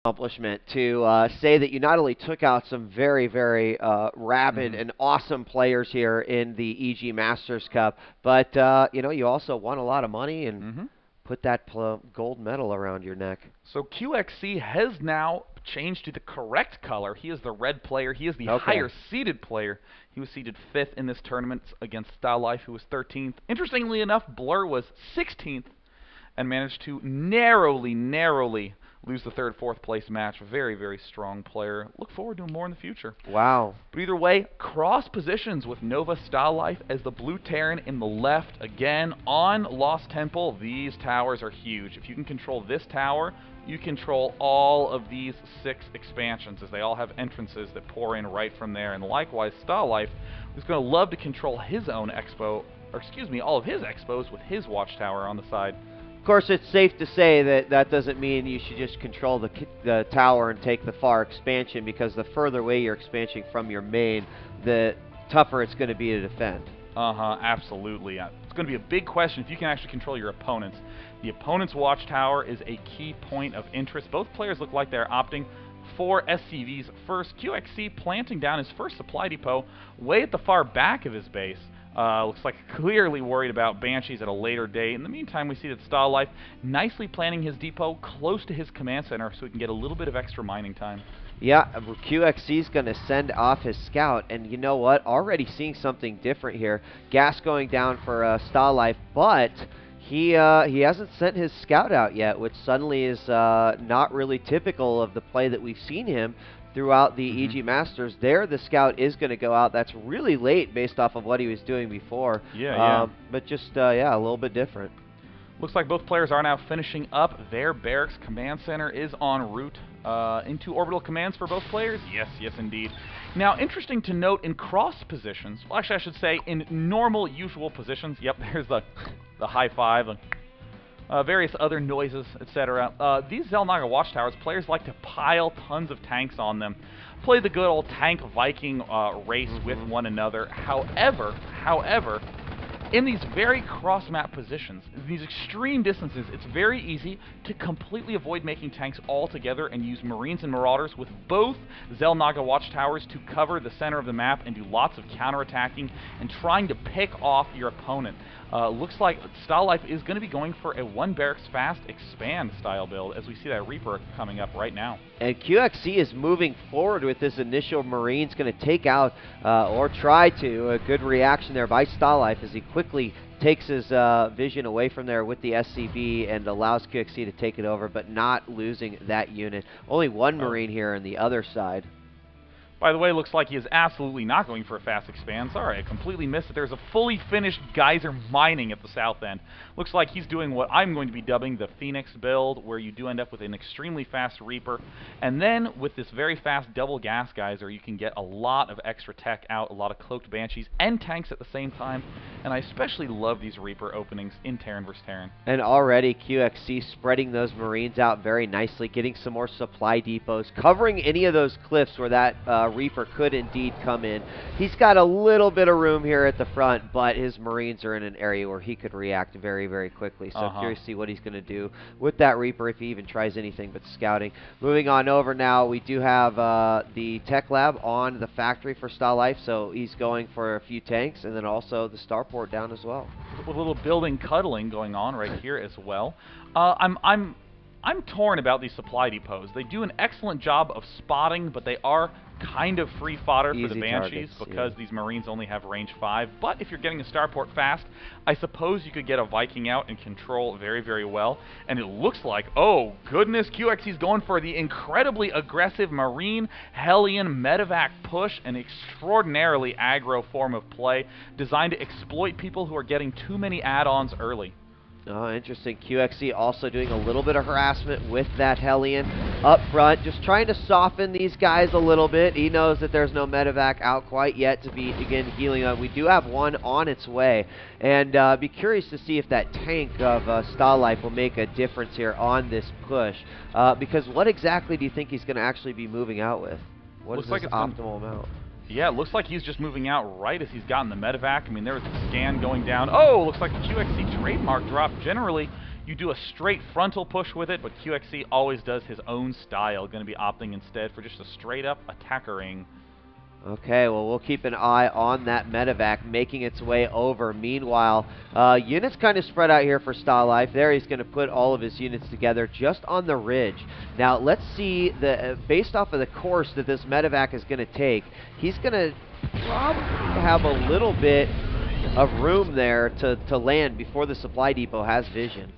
accomplishment to say that you not only took out some very, very rabid and awesome players here in the EG Masters Cup, but you know, you also won a lot of money and put that gold medal around your neck. So Qxc has now changed to the correct color. He is the red player. He is the higher seeded player. He was seeded 5th in this tournament against Stalife, who was 13th. Interestingly enough, Blur was 16th and managed to narrowly lose the 3rd, 4th place match. Very, very strong player. Look forward to more in the future. Wow. But either way, cross positions with NOVA Stalife as the blue Terran in the left. Again, on Lost Temple, these towers are huge. If you can control this tower, you control all of these 6 expansions, as they all have entrances that pour in right from there. And likewise, Stalife is going to love to control his own expo, or excuse me, all of his expos with his watchtower on the side. Of course, it's safe to say that that doesn't mean you should just control the tower and take the far expansion, because the further away you're expanding from your main, the tougher it's going to be to defend. Absolutely. It's going to be a big question if you can actually control your opponents. The opponent's watchtower is a key point of interest. Both players look like they're opting for SCVs first. Qxc planting down his first supply depot way at the far back of his base. Looks like clearly worried about Banshees at a later date. In the meantime, we see that Stalife nicely planning his depot close to his command center so he can get a little bit of extra mining time. Yeah, Qxc is going to send off his scout, and you know what? Already seeing something different here. Gas going down for Stalife, but he hasn't sent his scout out yet, which suddenly is not really typical of the play that we've seen him throughout the EG Masters. There, the scout is going to go out. That's really late based off of what he was doing before. But just, yeah, a little bit different. Looks like both players are now finishing up their barracks. Command center is en route into orbital commands for both players. Yes, indeed. Now, interesting to note in cross positions, well, actually I should say in normal, usual positions. Yep, there's the high five. Various other noises, etc. These Xel'Naga watchtowers, players like to pile tons of tanks on them. Play the good old tank Viking race with one another. However, in these very cross-map positions, these extreme distances, it's very easy to completely avoid making tanks altogether and use Marines and Marauders with both Xel'Naga watchtowers to cover the center of the map and do lots of counterattacking and trying to pick off your opponent. Looks like Stalife is going to be going for a 1 barracks fast expand style build, as we see that Reaper coming up right now. And Qxc is moving forward with this initial Marines, going to take out, or try to, a good reaction there by Stalife as he quickly takes his vision away from there with the SCV and allows Qxc to take it over, but not losing that unit. Only 1 Marine here on the other side. By the way, looks like he is absolutely not going for a fast expand. Sorry, I completely missed it. There's a fully finished geyser mining at the south end. Looks like he's doing what I'm going to be dubbing the Phoenix build, where you do end up with an extremely fast Reaper. And then, with this very fast double gas geyser, you can get a lot of extra tech out, a lot of cloaked Banshees and tanks at the same time. And I especially love these Reaper openings in Terran vs. Terran. And already Qxc spreading those Marines out very nicely, getting some more supply depots, covering any of those cliffs where that Reaper could indeed come in. He's got a little bit of room here at the front, but his Marines are in an area where he could react very, very quickly. So I'm curious to see what he's going to do with that Reaper if he even tries anything but scouting. Moving on over now, we do have the Tech Lab on the factory for Stalife, so he's going for a few tanks, and then also the starport down as well. With a little building cuddling going on right here as well. I'm torn about these supply depots. They do an excellent job of spotting, but they are kind of free fodder for the Banshees because these Marines only have range 5. But if you're getting a starport fast, I suppose you could get a Viking out and control very, very well. And it looks like, oh goodness, Qxc's going for the incredibly aggressive Marine Hellion medevac push, an extraordinarily aggro form of play designed to exploit people who are getting too many add-ons early. Oh, interesting. Qxc also doing a little bit of harassment with that Hellion up front, just trying to soften these guys a little bit. He knows that there's no medevac out quite yet to begin healing up. We do have one on its way, and be curious to see if that tank of Stalife will make a difference here on this push, because what exactly do you think he's going to actually be moving out with? What is his optimal amount? Yeah, it looks like he's just moving out right as he's gotten the medevac. I mean, there was a scan going down. Oh, looks like the Qxc trademark drop. Generally, you do a straight frontal push with it, but Qxc always does his own style, going to be opting instead for just a straight-up attackering. Okay, well, we'll keep an eye on that medevac making its way over. Meanwhile, units kind of spread out here for Stalife. There, he's going to put all of his units together just on the ridge. Now, let's see, based off of the course that this medevac is going to take, he's going to probably have a little bit of room there to land before the supply depot has vision.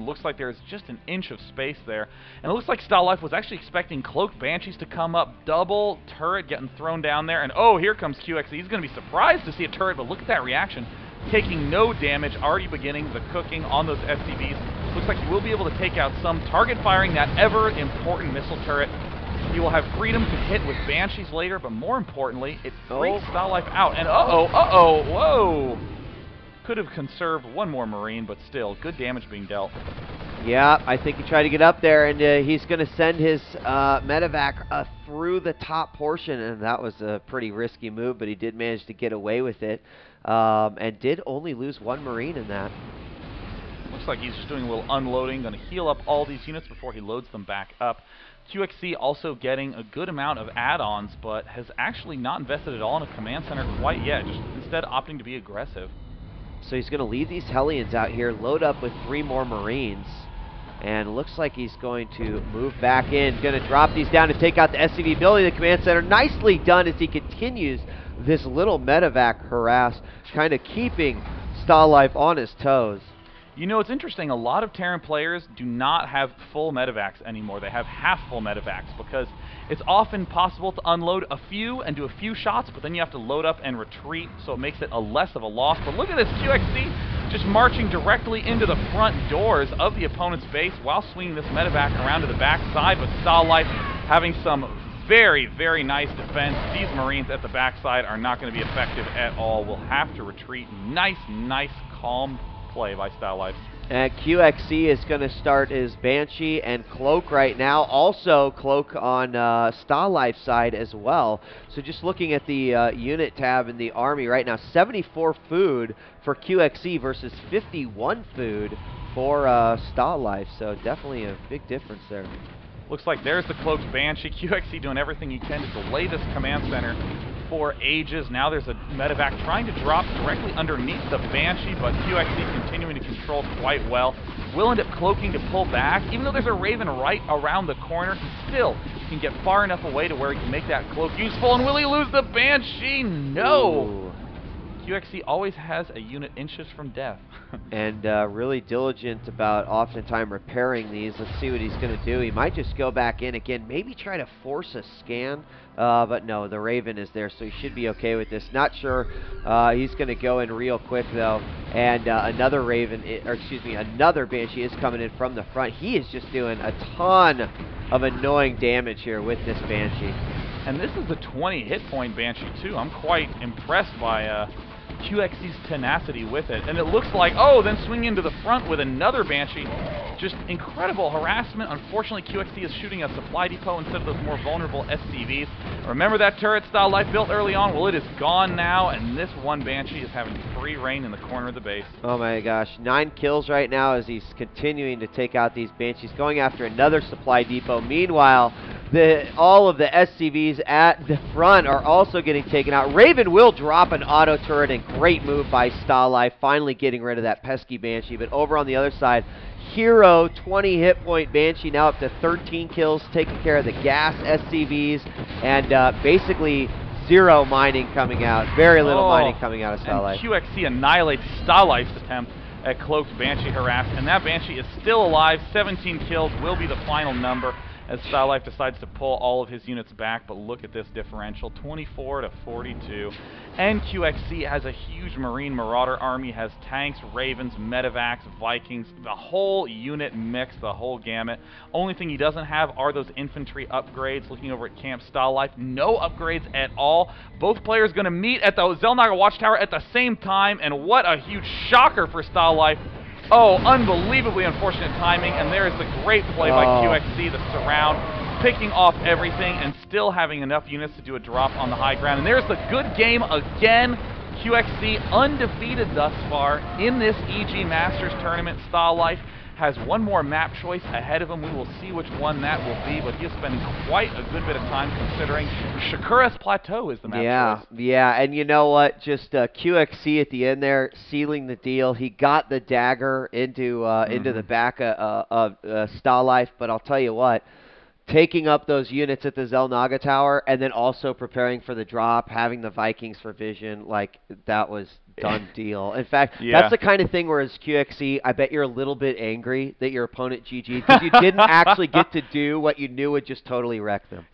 Looks like there's just an inch of space there. And it looks like Stalife was actually expecting Cloaked Banshees to come up. Double turret getting thrown down there. And oh, here comes Qxc. He's going to be surprised to see a turret, but look at that reaction. Taking no damage, already beginning the cooking on those SCVs. Looks like he will be able to take out some, target firing that ever-important missile turret. He will have freedom to hit with Banshees later, but more importantly, it freaks Stalife out. And whoa! Could have conserved one more Marine, but still, good damage being dealt. Yeah, I think he tried to get up there, and he's going to send his medevac through the top portion, and that was a pretty risky move, but he did manage to get away with it, and did only lose one Marine in that. Looks like he's just doing a little unloading, going to heal up all these units before he loads them back up. Qxc also getting a good amount of add-ons, but has actually not invested at all in a command center quite yet, just instead opting to be aggressive. So he's going to leave these Hellions out here, load up with 3 more Marines, and looks like he's going to move back in, going to drop these down and take out the SCV building, the command center. Nicely done as he continues this little medevac harass, kind of keeping Stalife on his toes. You know, it's interesting, a lot of Terran players do not have full medevacs anymore. They have half-full medevacs because it's often possible to unload a few and do a few shots, but then you have to load up and retreat, so it makes it less of a loss. But look at this Qxc just marching directly into the front doors of the opponent's base while swinging this medevac around to the back side, but Stalife having some very, very nice defense. These Marines at the backside are not going to be effective at all. We'll have to retreat. Nice, calm play by Stalife. And Qxc is going to start his Banshee and Cloak right now. Also Cloak on Stalife side as well. So just looking at the unit tab in the army right now, 74 food for Qxc versus 51 food for Stalife. So definitely a big difference there. Looks like there's the Cloaked Banshee. Qxc doing everything he can to delay this command center for ages. Now there's a medevac trying to drop directly underneath the Banshee, but Qxc continuing to control quite well. Will end up cloaking to pull back. Even though there's a Raven right around the corner, he still can get far enough away to where he can make that cloak useful. And will he lose the Banshee? No! Ooh. Qxc always has a unit inches from death. And really diligent about oftentimes repairing these. Let's see what he's going to do. He might just go back in again, maybe try to force a scan, but no, the Raven is there, so he should be okay with this. Not sure. He's going to go in real quick, though, and another Raven, or excuse me, another Banshee is coming in from the front. He is just doing a ton of annoying damage here with this Banshee. And this is a 20 hit point Banshee, too. I'm quite impressed by Qxc's tenacity with it. And it looks like, oh, then swing into the front with another Banshee. Just incredible harassment. Unfortunately, Qxc is shooting a supply depot instead of those more vulnerable SCVs. Remember that turret Stalife built early on? Well, it is gone now, and this one Banshee is having free reign in the corner of the base. Oh my gosh, 9 kills right now as he's continuing to take out these Banshees, going after another supply depot. Meanwhile, all of the SCVs at the front are also getting taken out. Raven will drop an auto turret, and great move by Stalife, finally getting rid of that pesky Banshee. But over on the other side, hero 20 hit point Banshee now up to 13 kills, taking care of the gas SCVs, and basically zero mining coming out. Very little mining coming out of Stalife. And Qxc annihilates Stalife's attempt at Cloaked Banshee harass, and that Banshee is still alive. 17 kills will be the final number as Stalife decides to pull all of his units back. But look at this differential, 24 to 42. And Qxc has a huge Marine Marauder army, has tanks, Ravens, Medevacs, Vikings, the whole unit mix, the whole gamut. Only thing he doesn't have are those infantry upgrades. Looking over at Camp Stalife, no upgrades at all. Both players going to meet at the Zelnaga Watchtower at the same time, and what a huge shocker for Stalife. Oh, unbelievably unfortunate timing, and there is the great play by Qxc, the surround, picking off everything and still having enough units to do a drop on the high ground. And there's the good game again. Qxc undefeated thus far in this EG Masters tournament. Stalife has one more map choice ahead of him. We will see which one that will be, but he is spending quite a good bit of time considering Shakura's Plateau is the map choice. Yeah, and you know what? Just Qxc at the end there, sealing the deal. He got the dagger into the back of Stalife, but I'll tell you what, taking up those units at the Zelnaga Tower and then also preparing for the drop, having the Vikings for vision, like, that was done deal. In fact, that's the kind of thing where as Qxc, I bet you're a little bit angry that your opponent GG'd because you didn't actually get to do what you knew would just totally wreck them.